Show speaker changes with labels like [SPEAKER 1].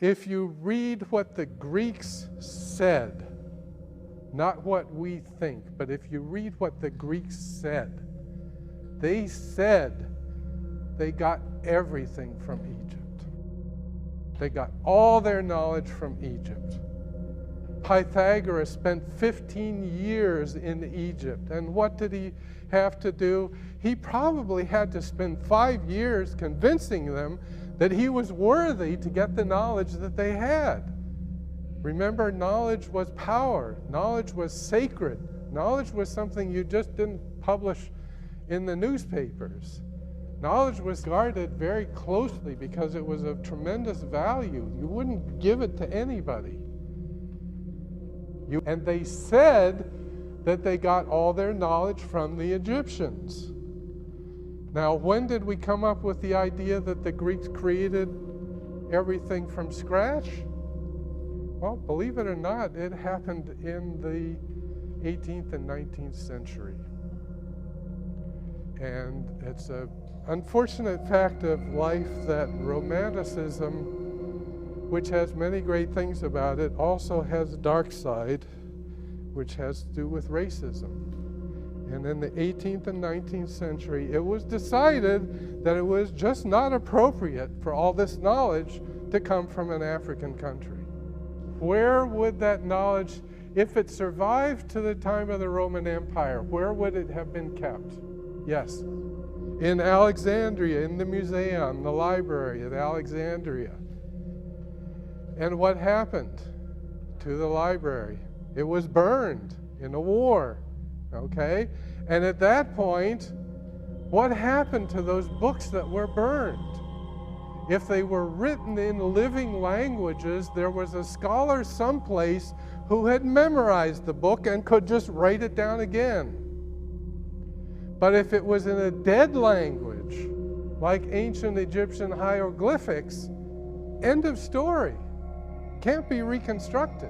[SPEAKER 1] If you read what the Greeks said, not what we think, but if you read what the Greeks said they got everything from Egypt. They got all their knowledge from Egypt. Pythagoras spent 15 years in Egypt, and what did he have to do? He probably had to spend 5 years convincing them that he was worthy to get the knowledge that they had. Remember, knowledge was power. Knowledge was sacred. Knowledge was something you just didn't publish in the newspapers. Knowledge was guarded very closely because it was of tremendous value. You wouldn't give it to anybody. And they said that they got all their knowledge from the Egyptians. Now, when did we come up with the idea that the Greeks created everything from scratch? Well, believe it or not, it happened in the 18th and 19th century. And it's an unfortunate fact of life that Romanticism, which has many great things about it, also has a dark side, which has to do with racism. And in the 18th and 19th century, it was decided that it was just not appropriate for all this knowledge to come from an African country. Where would that knowledge, if it survived to the time of the Roman Empire, where would it have been kept? Yes, in Alexandria, in the museum, the library at Alexandria. And what happened to the library? It was burned in a war, okay? And at that point, what happened to those books that were burned? If they were written in living languages, there was a scholar someplace who had memorized the book and could just write it down again. But if it was in a dead language, like ancient Egyptian hieroglyphics, end of story. Can't be reconstructed.